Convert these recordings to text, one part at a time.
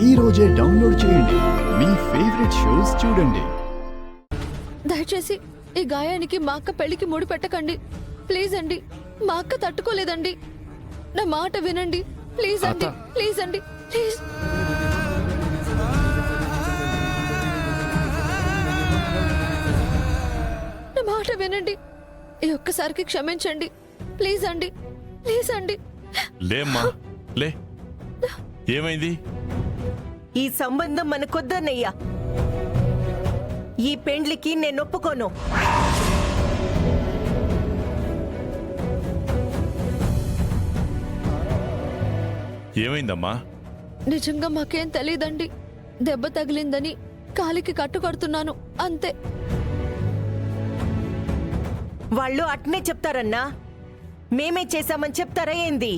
ఈ రోజే డౌన్లోడ్ చేయండి. మీ ఫేవరెట్ షోస్ చూడండి. దయచేసి ఈ గాయానికి మా అక్క పెళ్లికి ముడి పెట్టకండి. ప్లీజ్ అండి, మా అక్క తట్టుకోలేదండి. నా మాట వినండి. ప్లీజ్ అండి, ప్లీజ్ అండి, ప్లీజ్. నా మాట వినండి. ఈ ఒక్కసారికి క్షమించండి. ప్లీజ్ అండి, ప్లీజ్ అండి. లేమ్మా, లే. ఏమైంది? ఈ సంబంధం మనకొద్దన్నయ్యా. ఈ పెండ్లికి నేను ఒప్పుకోను. ఏమైందమ్మా? నిజంగా మాకేం తెలీదండి. దెబ్బ తగిలిందని కాలికి కట్టు కడుతున్నాను అంతే. వాళ్ళు అట్నే చెప్తారన్నా. మేమే చేశామని చెప్తారా ఏంది?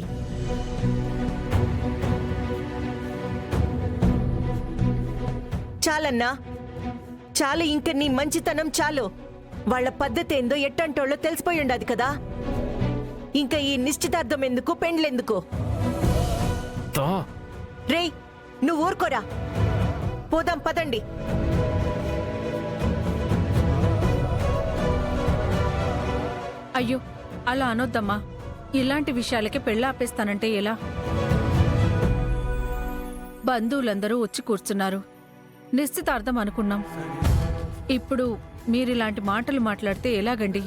చాలన్నా, చాలు. ఇంక నీ మంచితనం చాలు. వాళ్ళ పద్ధతి ఏందో ఎట్టంటోళ్ళో తెలిసిపోయి ఉండదు కదా. ఇంకా ఈ నిశ్చితార్థం ఎందుకు, పెండ్లెందుకు? రేయ్, నువ్వు ఊరుకోరా. పోదాం పదండి. అయ్యో, అలా అనొద్దమ్మా. ఇలాంటి విషయాలకి పెళ్ళాపేస్తానంటే ఎలా? బంధువులందరూ వచ్చి కూర్చున్నారు. నిశ్చితార్థం అనుకున్నాం. ఇప్పుడు మీరిలాంటి మాటలు మాట్లాడితే ఎలాగండి?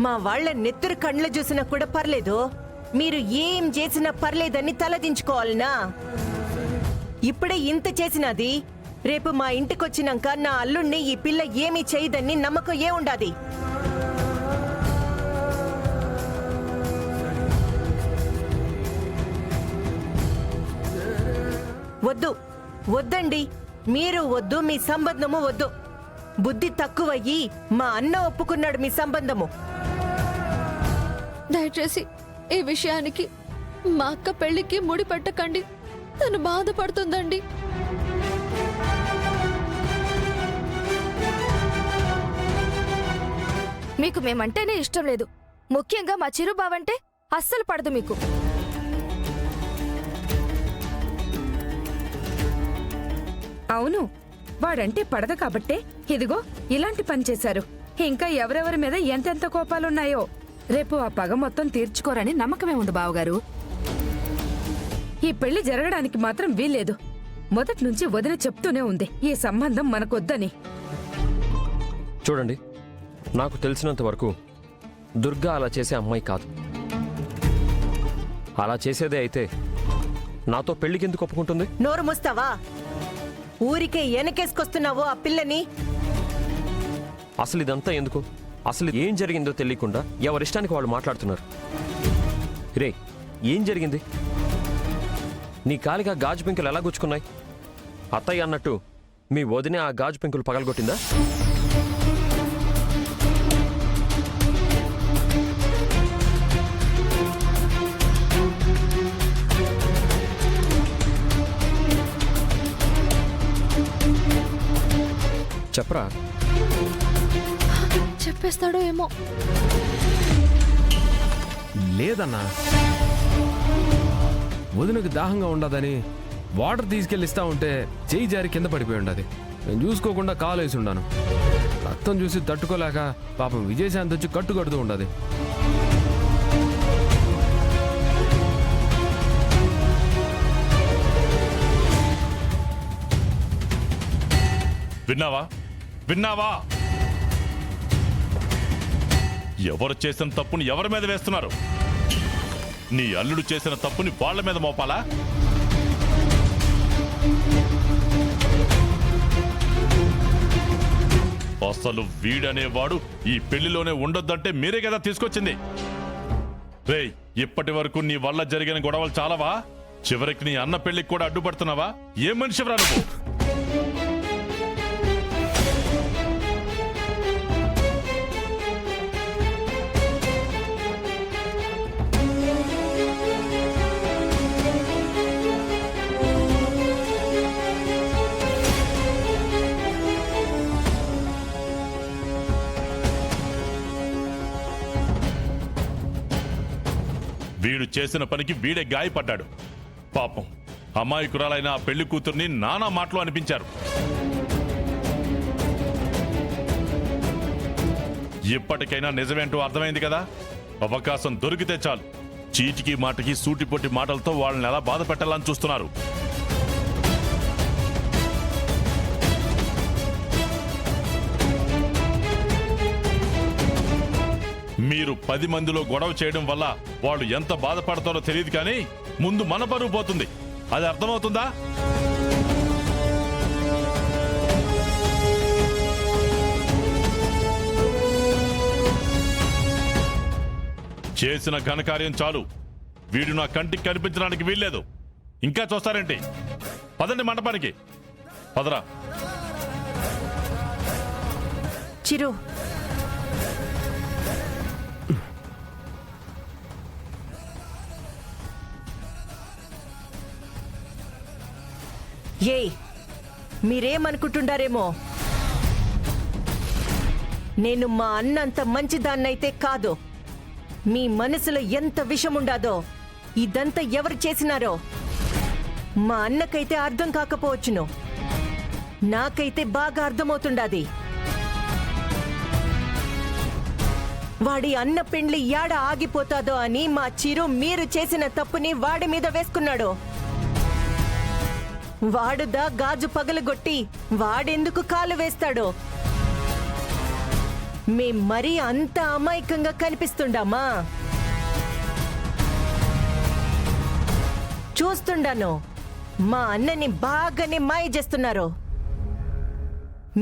మా వాళ్ళ నెత్తురు కండ్లు చూసినా కూడా పర్లేదు, మీరు ఏం చేసినా పర్లేదని తలదించుకోవాలనా? ఇప్పుడే ఇంత చేసినది, రేపు మా ఇంటికొచ్చినాక నా అల్లుణ్ణి ఈ పిల్ల ఏమీ చేయదని నమ్మకం ఏ ఉండాది? వద్దు, వద్దండి. మీరు వద్దు, మీ సంబంధము వద్దు. బుద్ధి తక్కువయ్యి మా అన్న ఒప్పుకున్నాడు మీ సంబంధము. దయచేసి ఈ విషయానికి మా అక్క పెళ్లికి ముడి పెట్టకండి. తను బాధపడుతుందండి. మీకు మేమంటేనే ఇష్టం లేదు. ముఖ్యంగా మా చిరుబావంటే అస్సలు పడదు మీకు. అవును, వాడంటే పడదు కాబట్టే ఇదిగో ఇలాంటి పని చేశారు. ఇంకా ఎవరెవరి మీద ఎంతెంత కోపాలున్నాయో రేపు ఆ పగ మొత్తం తీర్చుకోరని నమ్మకమే ఉంది బావగారు. ఈ పెళ్లి జరగడానికి మాత్రం వీల్లేదు. మొదటి నుంచి వదిన చెప్తూనే ఉంది ఈ సంబంధం మనకొద్దని. చూడండి, నాకు తెలిసినంత వరకు దుర్గా అలా చేసే అమ్మాయి కాదు. అలా చేసేదే అయితే నాతో పెళ్లికెందుకు ఒప్పుకుంటుంది? నోరు మూస్తావా? ఊరికే వెనకేసుకొస్తున్నావు ఆ పిల్లని. అసలు ఇదంతా ఎందుకు? అసలు ఏం జరిగిందో తెలియకుండా ఎవరిష్టానికి వాళ్ళు మాట్లాడుతున్నారు. రే, ఏం జరిగింది? నీ కాలిగా గాజు పెంకులు ఎలా గుచ్చుకున్నాయి? అత్తయ్య అన్నట్టు మీ వదినే ఆ గాజు పెంకులు పగలగొట్టిందా? చెప్పరా. చెప్పేస్తాడో ఏమో. లేదన్నా, వదినకు దాహంగా ఉండదని వాటర్ తీసుకెళ్ళిస్తా ఉంటే చేయి జారి కింద పడిపోయి ఉండదు. నేను చూసుకోకుండా కాలు వేసి ఉన్నాను. రక్తం చూసి తట్టుకోలేక పాపం విజయశాంతి వచ్చి కట్టు కడుతూ ఉండదు. విన్నావా? విన్నావా? ఎవరు చేసిన తప్పుని ఎవరి మీద వేస్తున్నారు? నీ అల్లుడు చేసిన తప్పుని వాళ్ళ మీద మోపాలా? అసలు వీడనేవాడు ఈ పెళ్లిలోనే ఉండొద్దంటే మీరే కదా తీసుకొచ్చింది. రేయ్, ఇప్పటి వరకు నీ వల్ల జరిగిన గొడవలు చాలవా? చివరికి నీ అన్న పెళ్లికి కూడా అడ్డుపడుతున్నావా? ఏం మనిషివరా నువ్వు? వీడు చేసిన పనికి వీడే గాయపడ్డాడు. పాపం అమాయకురాలైన ఆ పెళ్లి కూతుర్ని నానా మాటలు అనిపించారు. ఇప్పటికైనా నిజమేంటో అర్థమైంది కదా. అవకాశం దొరికితే చాలు చీటికి మాటకి సూటిపోటి మాటలతో వాళ్ళని ఎలా బాధ పెట్టాలని చూస్తున్నారు. మీరు 10 మందిలో గొడవ చేయడం వల్ల వాళ్ళు ఎంత బాధపడతారో తెలియదు కానీ ముందు మన పరువు పోతుంది. అది అర్థమవుతుందా? చేసిన ఘనకార్యం చాలు. వీడు నా కంటికి కనిపించడానికి వీల్లేదు. ఇంకా చూస్తారేంటి? పదండి మంటపానికి. పదరా. చిరు, ఏయ్, మీరేమనుకుంటుండారేమో, నేను మా అన్నంత మంచిదాన్నైతే కాదు. మీ మనసులో ఎంత విషముండాదో ఇదంతా ఎవరు చేసినారో మా అన్నకైతే అర్థం కాకపోవచ్చును, నాకైతే బాగా అర్థమవుతుండాది. వాడి అన్న పెండ్లి యాడ ఆగిపోతాదో అని మా చిరు మీరు చేసిన తప్పుని వాడి మీద వేసుకున్నాడు. వాడుదా గాజు పగలగొట్టి వాడెందుకు కాలు వేస్తాడో? మేం మరీ అంత అమాయకంగా కనిపిస్తుండామా? చూస్తుండాను మా అన్నని బాగానే మాయ చేస్తున్నారు.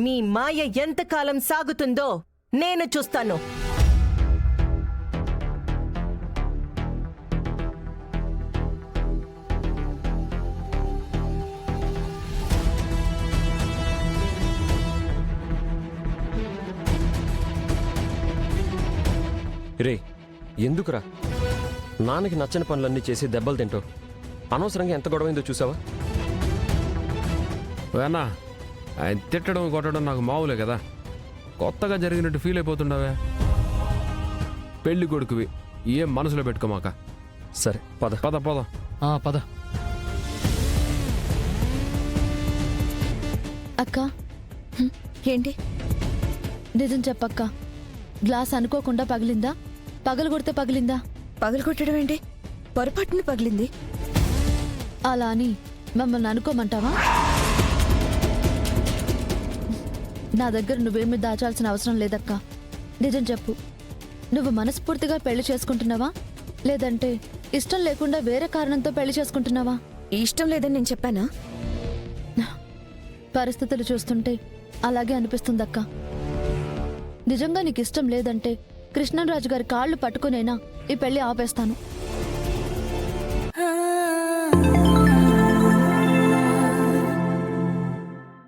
మీ మాయ ఎంతకాలం సాగుతుందో నేను చూస్తాను. రే, ఎందుకురా నాన్నకి నచ్చని పనులన్నీ చేసి దెబ్బలు తింటావు? అనవసరంగా ఎంత గొడవైందో చూసావా? అన్నా, ఆయన తిట్టడం కొట్టడం నాకు మామూలే కదా. కొత్తగా జరిగినట్టు ఫీల్ అయిపోతుండవే. పెళ్లి కొడుకువి, ఏం మనసులో పెట్టుకోమాక. సరే పద. పద పద. పద. అక్క, ఏంటి నిజం చెప్పక్క. గ్లాస్ అనుకోకుండా పగిలిందా? పగలగొడితే పగిలిందా? పగలగొట్టడం ఏంటి? పొరపాటున పగిలింది. అలా అని మమ్మల్ని అనుకోమంటావా? నా దగ్గర నువ్వేమీ దాచాల్సిన అవసరం లేదక్క. నిజం చెప్పు, నువ్వు మనస్ఫూర్తిగా పెళ్లి చేసుకుంటున్నావా, లేదంటే ఇష్టం లేకుండా వేరే కారణంతో పెళ్లి చేసుకుంటున్నావా? ఇష్టం లేదని నేను చెప్పానా? పరిస్థితులు చూస్తుంటే అలాగే అనిపిస్తుందక్క. నిజంగా నీకు ఇష్టం లేదంటే కృష్ణరాజు గారి కాళ్ళు పట్టుకునేనా ఈ పెళ్లి ఆపేస్తాను.